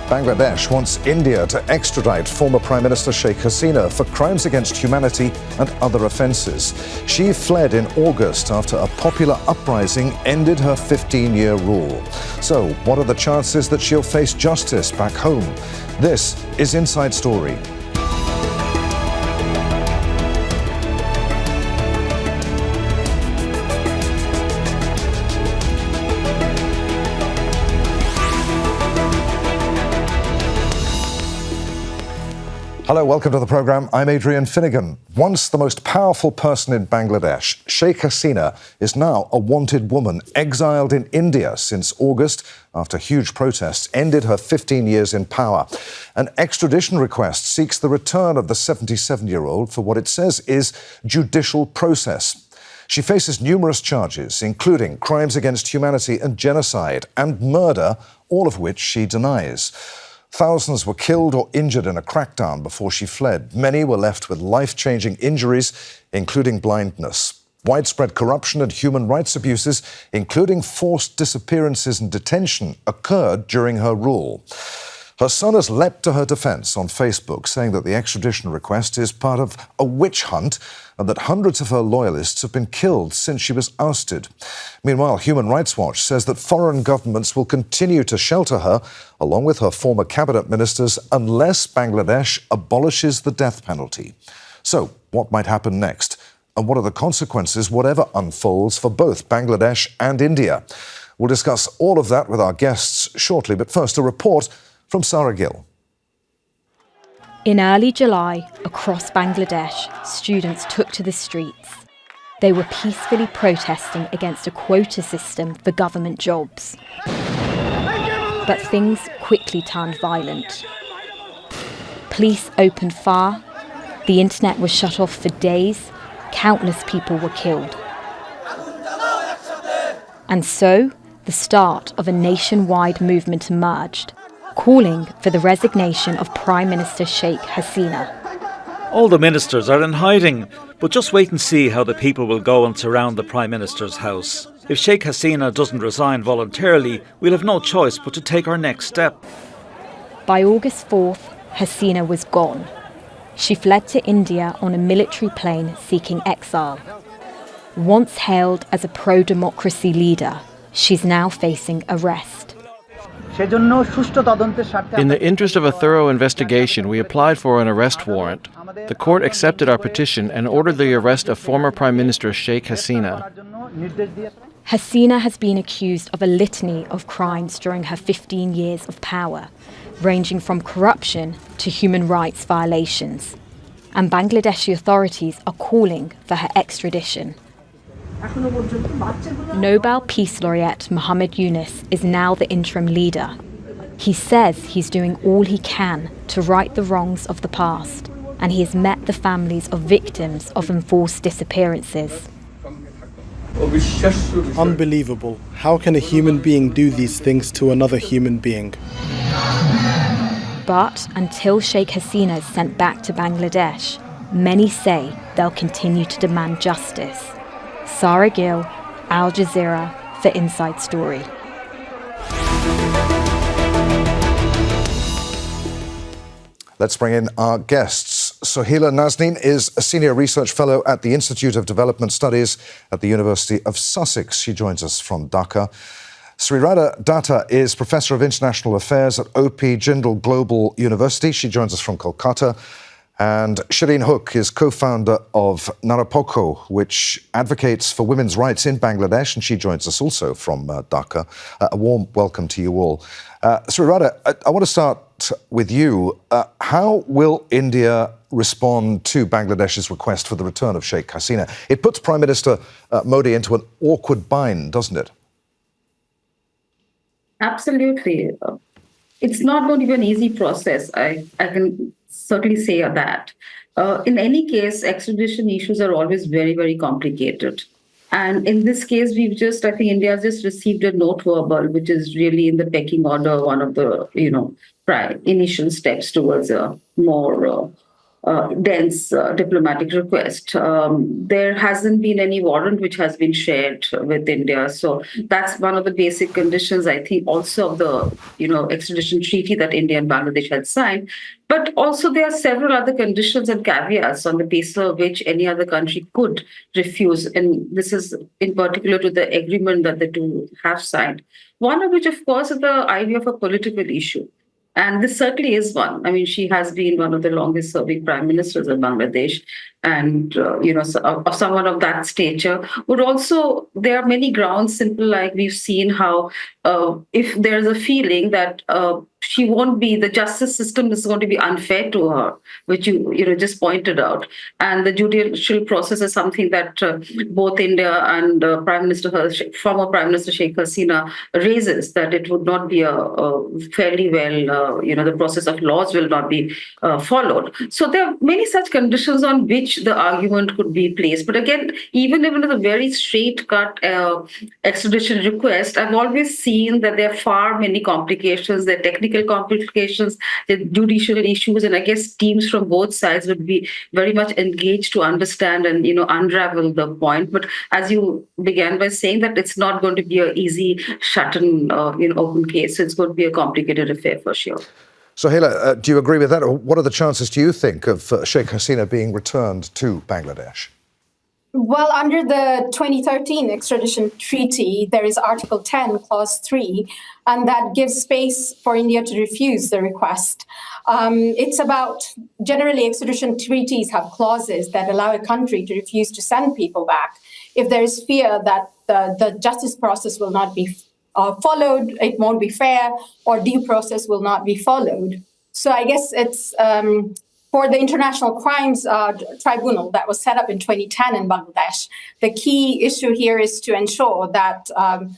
Bangladesh wants India to extradite former Prime Minister Sheikh Hasina for crimes against humanity and other offences. She fled in August after a popular uprising ended her 15-year rule. So, what are the chances that she'll face justice back home? This is Inside Story. Hello, welcome to the programme. I'm Adrian Finighan. Once the most powerful person in Bangladesh, Sheikh Hasina is now a wanted woman, exiled in India since August after huge protests ended her 15 years in power. An extradition request seeks the return of the 77-year-old for what it says is judicial process. She faces numerous charges, including crimes against humanity and genocide and murder, all of which she denies. Thousands were killed or injured in a crackdown before she fled. Many were left with life-changing injuries, including blindness. Widespread corruption and human rights abuses, including forced disappearances and detention, occurred during her rule. Her son has leapt to her defence on Facebook, saying that the extradition request is part of a witch hunt and that hundreds of her loyalists have been killed since she was ousted. Meanwhile, Human Rights Watch says that foreign governments will continue to shelter her, along with her former cabinet ministers, unless Bangladesh abolishes the death penalty. So, what might happen next? And what are the consequences, whatever unfolds, for both Bangladesh and India? We'll discuss all of that with our guests shortly, but first a report from Sarah Gill. In early July, across Bangladesh, students took to the streets. They were peacefully protesting against a quota system for government jobs. But things quickly turned violent. Police opened fire, the internet was shut off for days, countless people were killed. And so, the start of a nationwide movement emerged, calling for the resignation of Prime Minister Sheikh Hasina. All the ministers are in hiding, but just wait and see how the people will go and surround the Prime Minister's house. If Sheikh Hasina doesn't resign voluntarily, we'll have no choice but to take our next step. By August 4th, Hasina was gone. She fled to India on a military plane seeking exile. Once hailed as a pro-democracy leader, she's now facing arrest. In the interest of a thorough investigation, we applied for an arrest warrant. The court accepted our petition and ordered the arrest of former Prime Minister Sheikh Hasina. Hasina has been accused of a litany of crimes during her 15 years of power, ranging from corruption to human rights violations. And Bangladeshi authorities are calling for her extradition. Nobel Peace Laureate Muhammad Yunus is now the interim leader. He says he's doing all he can to right the wrongs of the past, and he has met the families of victims of enforced disappearances. Unbelievable. How can a human being do these things to another human being? But until Sheikh Hasina is sent back to Bangladesh, many say they'll continue to demand justice. Sarah Gill, Al Jazeera for Inside Story. Let's bring in our guests. Sohela Nazneen is a senior research fellow at the Institute of Development Studies at the University of Sussex. She joins us from Dhaka. Sreeradha Datta is Professor of International Affairs at Jindal Global University. She joins us from Kolkata. And Shireen Huq is co-founder of Naripokkho, which advocates for women's rights in Bangladesh, and she joins us also from Dhaka. A warm welcome to you all. Sreeradha, I want to start with you. How will India respond to Bangladesh's request for the return of Sheikh Hasina? It puts Prime Minister Modi into an awkward bind, doesn't it? Absolutely. It's not going to be an easy process. I can certainly say that. In any case, extradition issues are always very, very complicated. And in this case, I think India has just received a note verbal, which is really in the pecking order, one of the, initial steps towards a more dense diplomatic request. There hasn't been any warrant which has been shared with India. So that's one of the basic conditions, I think, also of the extradition treaty that India and Bangladesh had signed. But also there are several other conditions and caveats on the basis of which any other country could refuse. And this is in particular to the agreement that the two have signed. One of which, of course, is the idea of a political issue. And this certainly is one. I mean, she has been one of the longest serving prime ministers of Bangladesh. And, of someone of that stature would also, there are many grounds, simple like we've seen how if there's a feeling that she won't be, the justice system is going to be unfair to her, which you just pointed out. And the judicial process is something that both India and former Prime Minister Sheikh Hasina raises, that it would not be a fairly well, the process of laws will not be followed. So there are many such conditions on which the argument could be placed. But again, even with a very straight-cut extradition request, I've always seen that there are far many complications, there are technical complications, there are judicial issues, and I guess teams from both sides would be very much engaged to understand and unravel the point. But as you began by saying, that it's not going to be an easy shut and open case. So it's going to be a complicated affair for sure. Sohela, do you agree with that? Or what are the chances, do you think, of Sheikh Hasina being returned to Bangladesh? Well, under the 2013 extradition treaty, there is Article 10, Clause 3, and that gives space for India to refuse the request. It's about, generally, extradition treaties have clauses that allow a country to refuse to send people back if there is fear that the justice process will not be followed, it won't be fair, or due process will not be followed. So I guess it's for the International Crimes Tribunal that was set up in 2010 in Bangladesh. The key issue here is to ensure that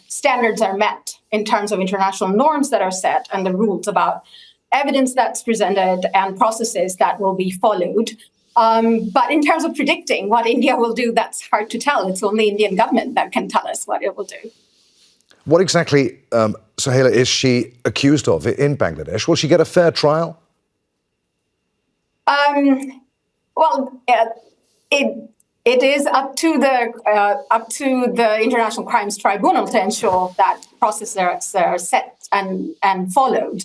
standards are met in terms of international norms that are set and the rules about evidence that's presented and processes that will be followed. But in terms of predicting what India will do, that's hard to tell. It's only Indian government that can tell us what it will do. What exactly, Sohela, is she accused of in Bangladesh? Will she get a fair trial? It is up to the International Crimes Tribunal to ensure that processes are set and followed.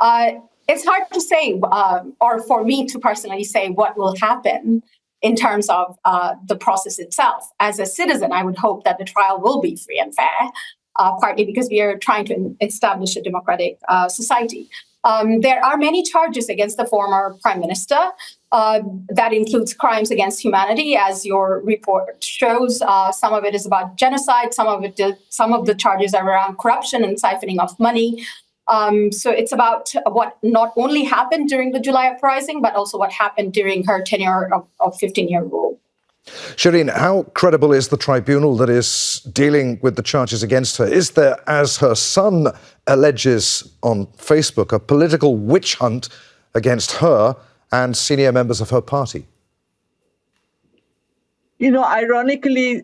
It's hard to say, or for me to personally say, what will happen in terms of the process itself. As a citizen, I would hope that the trial will be free and fair. Partly because we are trying to establish a democratic society. There are many charges against the former prime minister. That includes crimes against humanity, as your report shows. Some of it is about genocide. Some of the charges are around corruption and siphoning of money. So it's about what not only happened during the July uprising, but also what happened during her tenure of 15-year rule. Shireen, how credible is the tribunal that is dealing with the charges against her? Is there, as her son alleges on Facebook, a political witch hunt against her and senior members of her party? Ironically,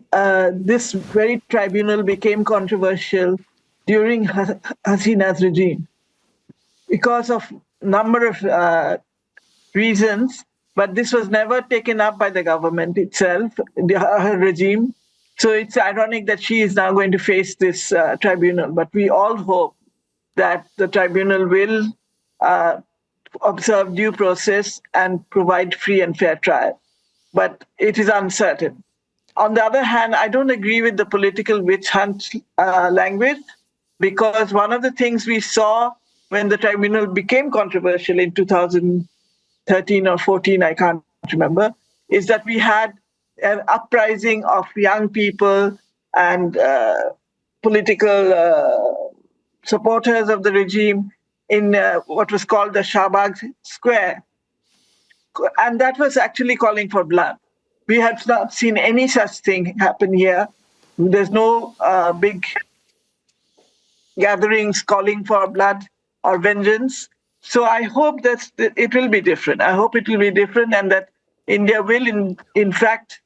this very tribunal became controversial during Hasina's regime because of a number of reasons. But this was never taken up by the government itself, her regime. So it's ironic that she is now going to face this tribunal. But we all hope that the tribunal will observe due process and provide free and fair trial. But it is uncertain. On the other hand, I don't agree with the political witch hunt language, because one of the things we saw when the tribunal became controversial in 2013 or 14, I can't remember, is that we had an uprising of young people and political supporters of the regime in what was called the Shahbag Square. And that was actually calling for blood. We have not seen any such thing happen here. There's no big gatherings calling for blood or vengeance. So I hope that it will be different. I hope it will be different, and that India will, in fact,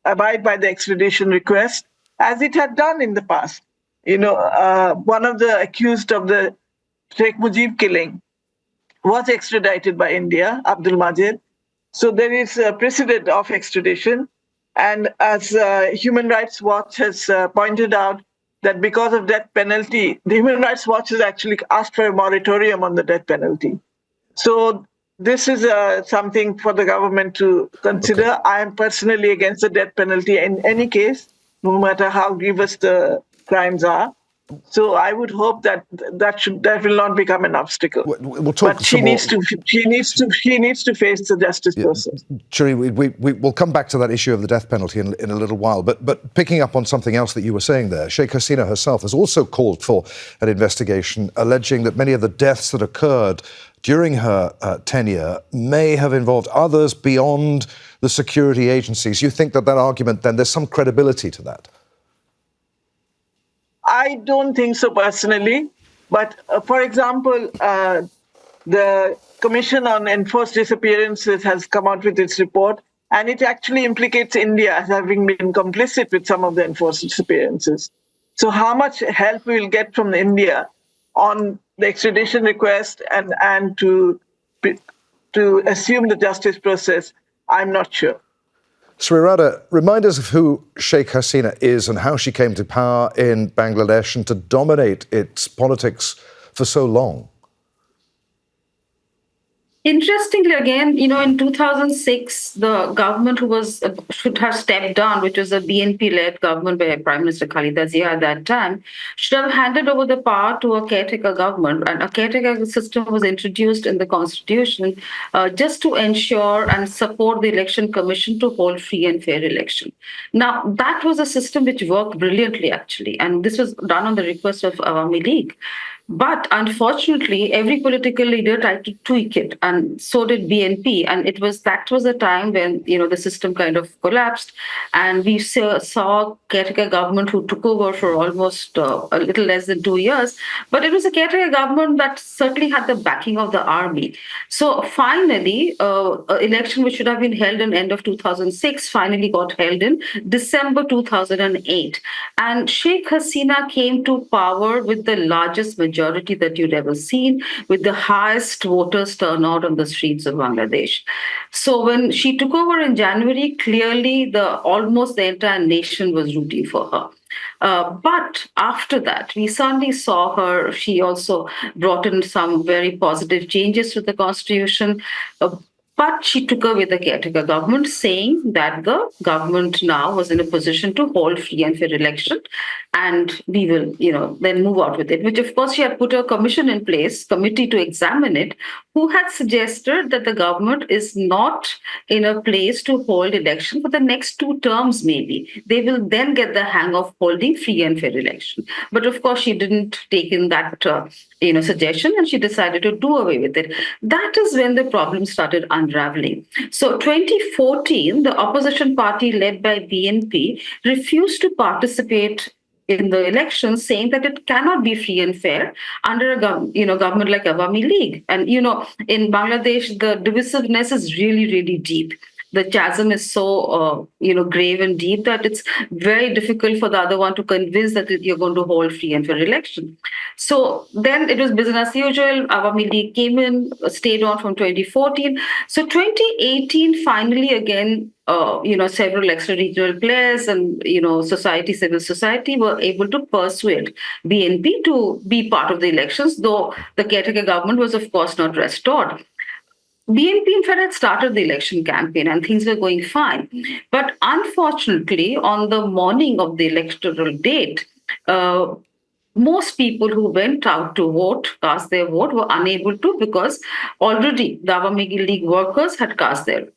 abide by the extradition request, as it had done in the past. One of the accused of the Sheikh Mujib killing was extradited by India, Abdul Majid, So there is a precedent of extradition. And as Human Rights Watch has pointed out, that because of death penalty, the Human Rights Watch has actually asked for a moratorium on the death penalty. So this is something for the government to consider. Okay. I am personally against the death penalty in any case, no matter how grievous the crimes are. So I would hope that will not become an obstacle. We'll talk But she needs to face the justice process. Shireen, we'll come back to that issue of the death penalty in a little while. But picking up on something else that you were saying there, Sheikh Hasina herself has also called for an investigation, alleging that many of the deaths that occurred during her tenure may have involved others beyond the security agencies. You think that argument, then, there's some credibility to that? I don't think so personally, but for example, the Commission on Enforced Disappearances has come out with its report, and it actually implicates India as having been complicit with some of the enforced disappearances. So how much help we will get from India on the extradition request and to assume the justice process, I'm not sure. Sreeradha, remind us of who Sheikh Hasina is and how she came to power in Bangladesh and to dominate its politics for so long. Interestingly, again, in 2006, the government should have stepped down, which was a BNP-led government by Prime Minister Khalida Zia at that time, should have handed over the power to a caretaker government. And a caretaker system was introduced in the constitution just to ensure and support the election commission to hold free and fair election. Now, that was a system which worked brilliantly, actually. And this was done on the request of Awami League. But unfortunately, every political leader tried to tweak it, and so did BNP. And that was a time when the system kind of collapsed, and we saw caretaker government who took over for almost a little less than 2 years. But it was a caretaker government that certainly had the backing of the army. So finally, election which should have been held in end of 2006 finally got held in December 2008, and Sheikh Hasina came to power with the largest majority that you'd ever seen, with the highest voters turnout on the streets of Bangladesh. So when she took over in January, clearly almost the entire nation was rooting for her. But after that, we suddenly saw her. She also brought in some very positive changes to the constitution. But she took away the caretaker government, saying that the government now was in a position to hold free and fair election, and we will, then move out with it. Which, of course, she had put a commission in place, committee to examine it, who had suggested that the government is not in a place to hold election for the next 2 terms, maybe. They will then get the hang of holding free and fair election. But, of course, she didn't take in that, suggestion, and she decided to do away with it. That is when the problem started unraveling. So 2014, the opposition party led by BNP refused to participate in the elections, saying that it cannot be free and fair under a government like Awami League. And in Bangladesh, the divisiveness is really, really deep. The chasm is so grave and deep that it's very difficult for the other one to convince that you're going to hold free and fair election. So then it was business as usual. Awami League came in, stayed on from 2014. So 2018, finally, again, several extra-regional players and, civil society were able to persuade BNP to be part of the elections, though the caretaker government was, of course, not restored. BNP, in fact, had started the election campaign and things were going fine. But unfortunately, on the morning of the electoral date, most people who went out to vote, cast their vote, were unable to, because already the Awami League workers had cast their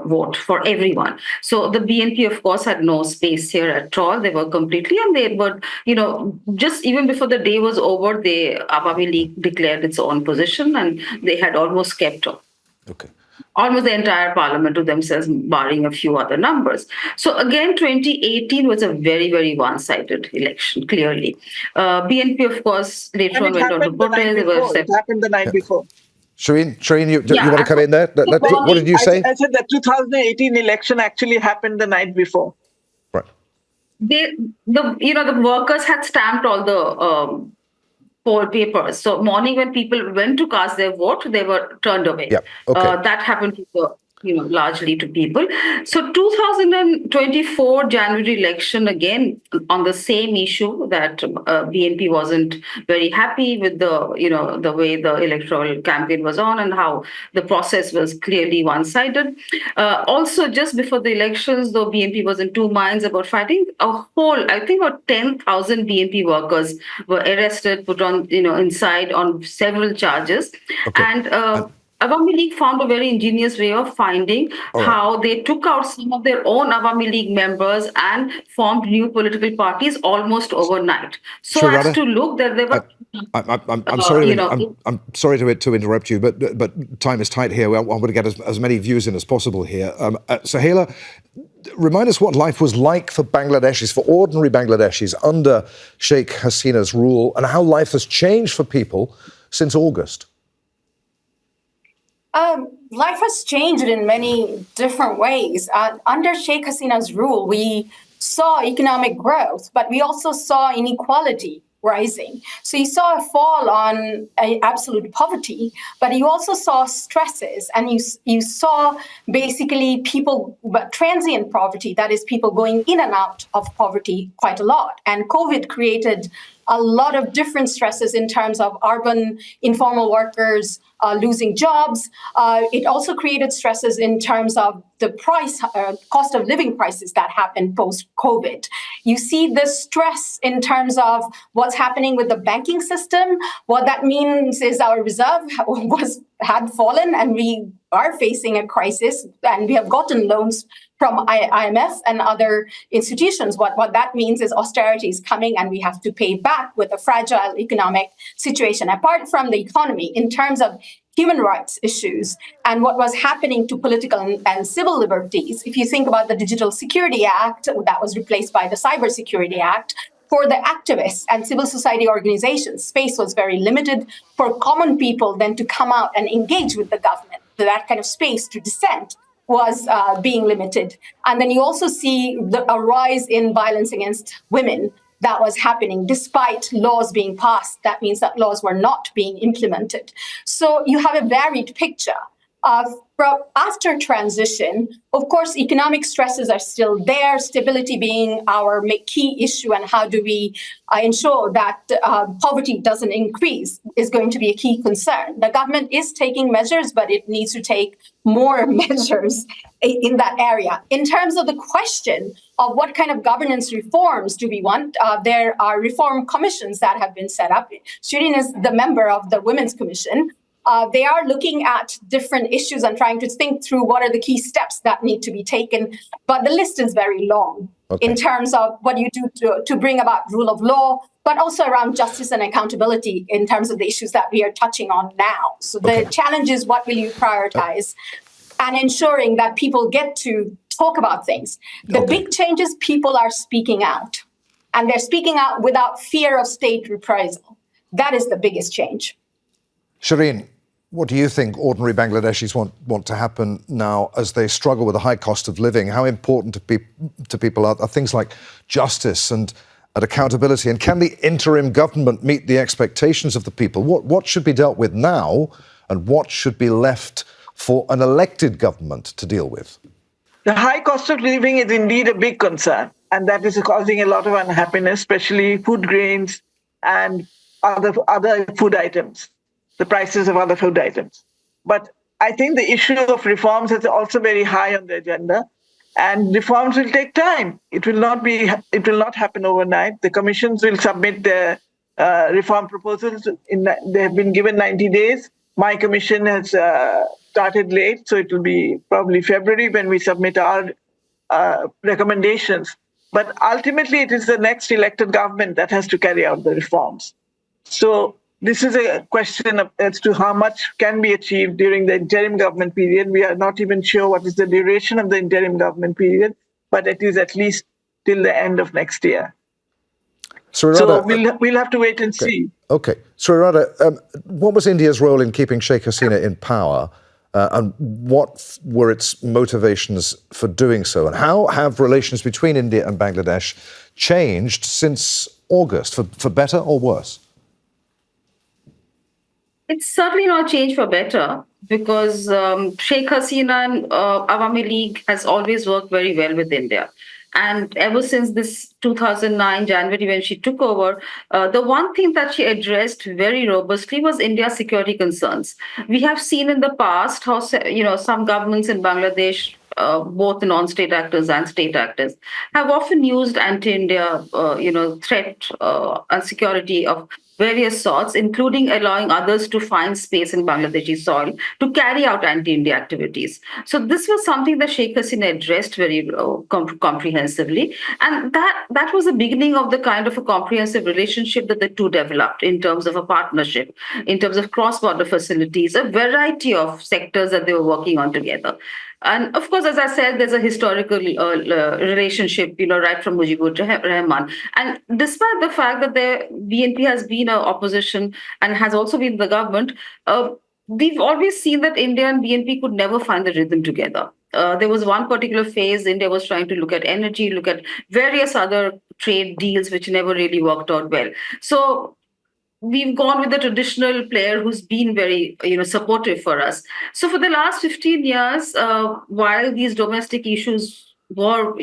vote for everyone. So the BNP, of course, had no space here at all. They were completely, and they were, just even before the day was over, the Awami League declared its own position, and they had almost kept almost the entire parliament to themselves, barring a few other numbers. So again, 2018 was a very, very one-sided election, clearly. BNP, of course, later on went on to protest. It happened the night before. Shireen, you want to come in there? What did you say? I said the 2018 election actually happened the night before. Right. The workers had stamped all the poll papers. So morning when people went to cast their vote, they were turned away. Yeah. Okay. That happened to the largely to people. So 2024 January election, again, on the same issue that BNP wasn't very happy with the way the electoral campaign was on and how the process was clearly one-sided. Also, just before the elections, though BNP was in two minds about fighting, I think about 10,000 BNP workers were arrested, put on, inside on several charges. Okay. And Awami League found a very ingenious way of finding how they took out some of their own Awami League members and formed new political parties almost overnight. So Sreeradha, as to look that there were... I'm sorry. I'm sorry to interrupt you, but time is tight here. I want to get as many views in as possible here. Sohela, remind us what life was like for Bangladeshis, for ordinary Bangladeshis, under Sheikh Hasina's rule, and how life has changed for people since August. Life has changed in many different ways. Under Sheikh Hasina's rule, we saw economic growth, but we also saw inequality rising. So you saw a fall on absolute poverty, but you also saw stresses, and you saw basically people, but transient poverty, that is people going in and out of poverty quite a lot. And COVID created a lot of different stresses in terms of urban informal workers losing jobs. It also created stresses in terms of the cost of living prices that happened post-COVID. You see this stress in terms of what's happening with the banking system. What that means is our reserve had fallen, and we are facing a crisis, and we have gotten loans from IMF and other institutions. What that means is austerity is coming, and we have to pay back with a fragile economic situation. Apart from the economy, in terms of human rights issues and what was happening to political and civil liberties, if you think about the Digital Security Act that was replaced by the Cyber Security Act, for the activists and civil society organizations, space was very limited for common people then to come out and engage with the government. That kind of space to dissent was being limited. And then you also see a rise in violence against women that was happening despite laws being passed. That means that laws were not being implemented. So you have a varied picture. After transition, of course, economic stresses are still there, stability being our key issue, and how do we ensure that poverty doesn't increase is going to be a key concern. The government is taking measures, but it needs to take more measures in that area. In terms of the question of what kind of governance reforms do we want, there are reform commissions that have been set up. Shireen is the member of the Women's Commission. They are looking at different issues and trying to think through what are the key steps that need to be taken. But the list is very long in terms of what you do to bring about rule of law, but also around justice and accountability in terms of the issues that we are touching on now. So the challenge is, what will you prioritize, and ensuring that people get to talk about things. The big change is people are speaking out, and they're speaking out without fear of state reprisal. That is the biggest change. Shireen, what do you think ordinary Bangladeshis want to happen now as they struggle with a high cost of living? How important to people are things like justice and accountability? And can the interim government meet the expectations of the people? What should be dealt with now, and what should be left for an elected government to deal with? The high cost of living is indeed a big concern, and that is causing a lot of unhappiness, especially food grains and other food items, the prices of other food items. But I think the issue of reforms is also very high on the agenda, and reforms will take time. It will not happen overnight. The commissions will submit their reform proposals. They have been given 90 days. My commission has started late, so it will be probably February when we submit our recommendations. But ultimately, it is the next elected government that has to carry out the reforms. So this is a question as to how much can be achieved during the interim government period. We are not even sure what is the duration of the interim government period, but it is at least till the end of next year. Sreeradha, so we'll have to wait and see. Okay. Sreeradha, what was India's role in keeping Sheikh Hasina in power, and what were its motivations for doing so? And how have relations between India and Bangladesh changed since August, for better or worse? It's certainly not changed for better because Sheikh Hasina and Awami League has always worked very well with India. And ever since this 2009 January, when she took over, the one thing that she addressed very robustly was India's security concerns. We have seen in the past how some governments in Bangladesh, both non-state actors and state actors, have often used anti-India, threat and security of various sorts, including allowing others to find space in Bangladeshi soil to carry out anti-India activities. So this was something that Sheikh Hasina addressed very comprehensively, and that was the beginning of the kind of a comprehensive relationship that the two developed in terms of a partnership, in terms of cross-border facilities, a variety of sectors that they were working on together. And of course, as I said, there's a historical relationship, right from Mujibur Rahman. And despite the fact that the BNP has been an opposition and has also been the government, we've always seen that India and BNP could never find the rhythm together. There was one particular phase India was trying to look at energy, look at various other trade deals, which never really worked out well. So we've gone with the traditional player who's been very supportive for us. So for the last 15 years, while these domestic issues were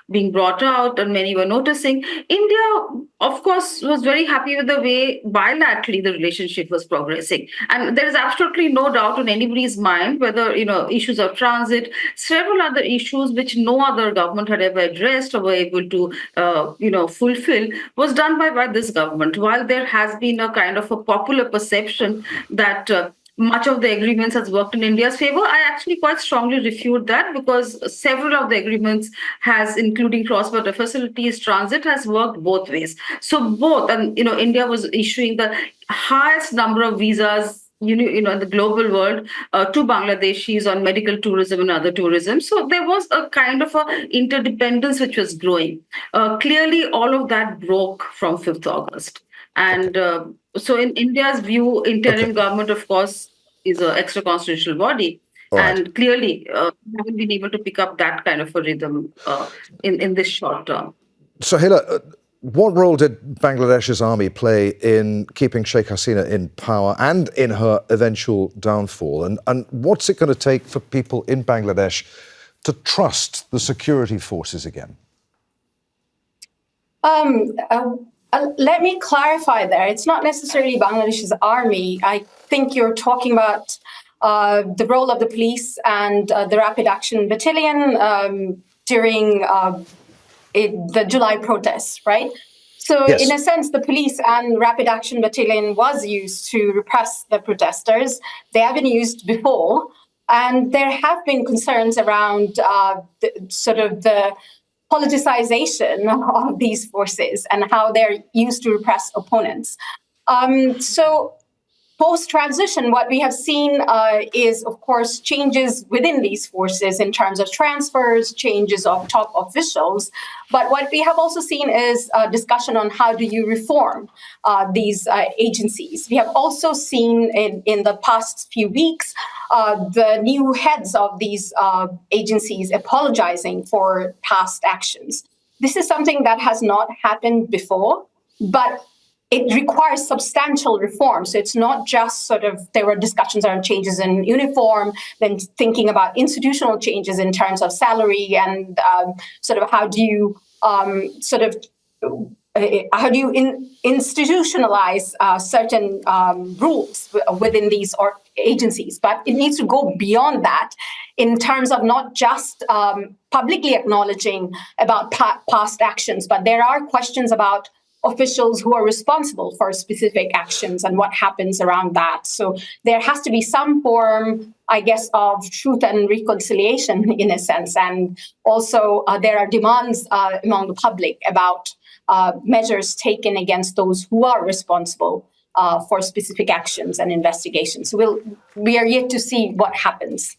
being brought out and many were noticing, India of course was very happy with the way bilaterally the relationship was progressing, and there is absolutely no doubt in anybody's mind whether issues of transit, several other issues which no other government had ever addressed or were able to fulfill, was done by this government. While there has been a kind of a popular perception that much of the agreements has worked in India's favor, I actually quite strongly refute that, because several of the agreements has, including cross-border facilities, transit, has worked both ways. So both, and India was issuing the highest number of visas in the global world to Bangladeshis on medical tourism and other tourism. So there was a kind of a interdependence which was growing. Clearly, all of that broke from 5th August. And so in India's view, interim government, of course, is an extra-constitutional body. Right. And clearly, haven't been able to pick up that kind of a rhythm in this short term. Sohela, what role did Bangladesh's army play in keeping Sheikh Hasina in power and in her eventual downfall? And what's it going to take for people in Bangladesh to trust the security forces again? Let me clarify there. It's not necessarily Bangladesh's army. I think you're talking about the role of the police and the Rapid Action Battalion during the July protests, right? So yes. In a sense, the police and Rapid Action Battalion was used to repress the protesters. They have been used before. And there have been concerns around the politicization of these forces and how they're used to repress opponents. So post-transition, what we have seen is, of course, changes within these forces in terms of transfers, changes of top officials. But what we have also seen is a discussion on how do you reform these agencies. We have also seen in the past few weeks the new heads of these agencies apologizing for past actions. This is something that has not happened before, but it requires substantial reform. So it's not just there were discussions around changes in uniform, then thinking about institutional changes in terms of salary and how do you institutionalize certain rules within these agencies. But it needs to go beyond that in terms of not just publicly acknowledging about past actions, but there are questions about officials who are responsible for specific actions and what happens around that. So there has to be some form, I guess, of truth and reconciliation in a sense. And also there are demands among the public about measures taken against those who are responsible for specific actions and investigations. So we are yet to see what happens.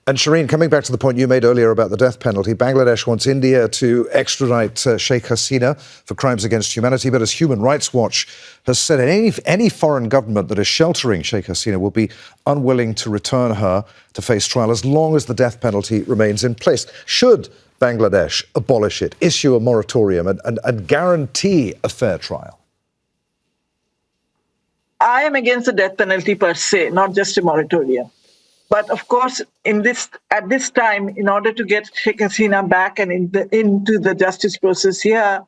And Shireen, coming back to the point you made earlier about the death penalty, Bangladesh wants India to extradite Sheikh Hasina for crimes against humanity. But as Human Rights Watch has said, any foreign government that is sheltering Sheikh Hasina will be unwilling to return her to face trial as long as the death penalty remains in place. Should Bangladesh abolish it, issue a moratorium and guarantee a fair trial? I am against the death penalty per se, not just a moratorium. But of course, at this time, in order to get Sheikh Hasina back and into the justice process here,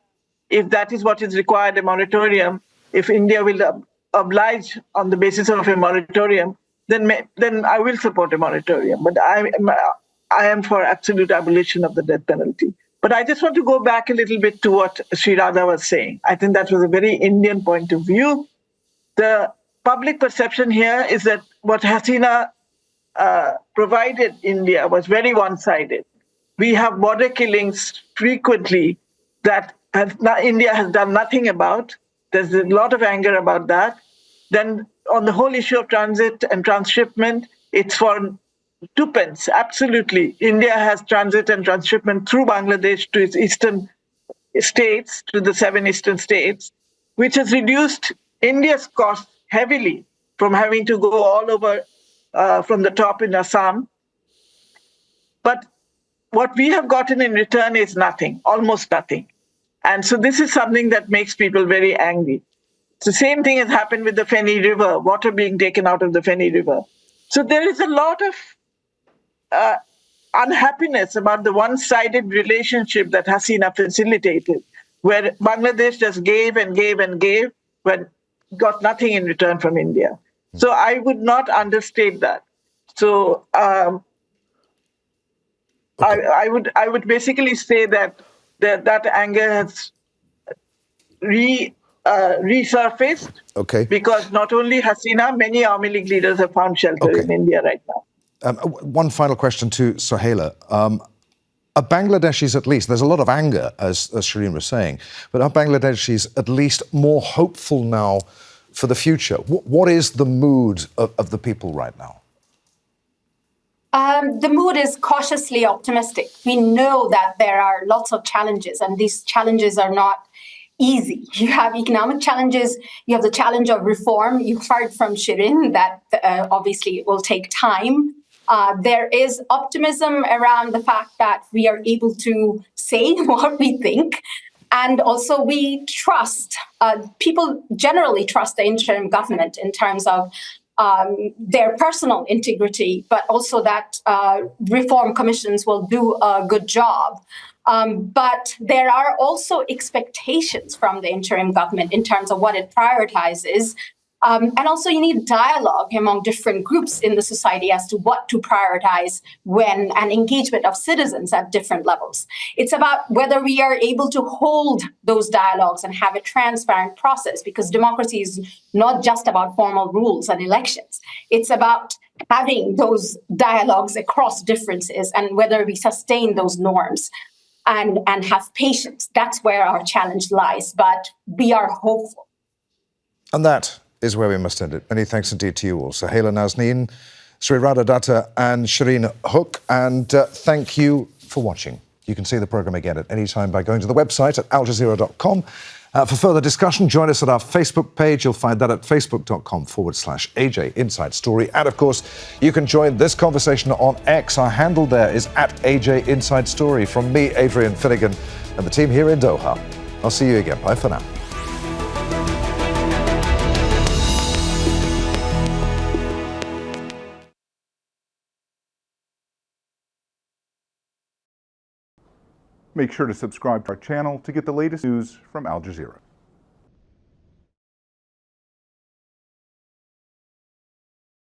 if that is what is required, a moratorium, if India will oblige on the basis of a moratorium, then I will support a moratorium. But I am for absolute abolition of the death penalty. But I just want to go back a little bit to what Sreeradha was saying. I think that was a very Indian point of view. The public perception here is that what Hasina provided India was very one-sided. We have border killings frequently that India has done nothing about. There's a lot of anger about that. Then on the whole issue of transit and transshipment, it's for twopence, absolutely. India has transit and transshipment through Bangladesh to its eastern states, to the 7 eastern states, which has reduced India's costs heavily from having to go all over from the top in Assam. But what we have gotten in return is nothing, almost nothing. And so this is something that makes people very angry. The same thing has happened with the Feni River, water being taken out of the Feni River. So there is a lot of unhappiness about the one-sided relationship that Hasina facilitated, where Bangladesh just gave and gave and gave, but got nothing in return from India. So I would not understate that. So I would basically say that that anger has resurfaced. Okay. Because not only Hasina, many Army League leaders have found shelter in India right now. One final question to Sohela. Are Bangladeshis at least, there's a lot of anger, as Shireen was saying, but are Bangladeshis at least more hopeful now for the future? What is the mood of the people right now? The mood is cautiously optimistic. We know that there are lots of challenges, and these challenges are not easy. You have economic challenges, you have the challenge of reform. You heard from Shireen that obviously it will take time. There is optimism around the fact that we are able to say what we think. And also we trust, people generally trust the interim government in terms of their personal integrity, but also that reform commissions will do a good job. But there are also expectations from the interim government in terms of what it prioritizes. And also you need dialogue among different groups in the society as to what to prioritize when, and engagement of citizens at different levels. It's about whether we are able to hold those dialogues and have a transparent process, because democracy is not just about formal rules and elections. It's about having those dialogues across differences and whether we sustain those norms and have patience. That's where our challenge lies, but we are hopeful. And that is where we must end it. Many thanks indeed to you all. Sohela, Nazneen, Sreeradha, Datta and Shireen Huq. And thank you for watching. You can see the programme again at any time by going to the website at aljazeera.com. For further discussion, join us at our Facebook page. You'll find that at facebook.com/AJ Inside Story. And of course, you can join this conversation on X. Our handle there is at AJ Inside Story. From me, Adrian Finighan, and the team here in Doha. I'll see you again. Bye for now. Make sure to subscribe to our channel to get the latest news from Al Jazeera.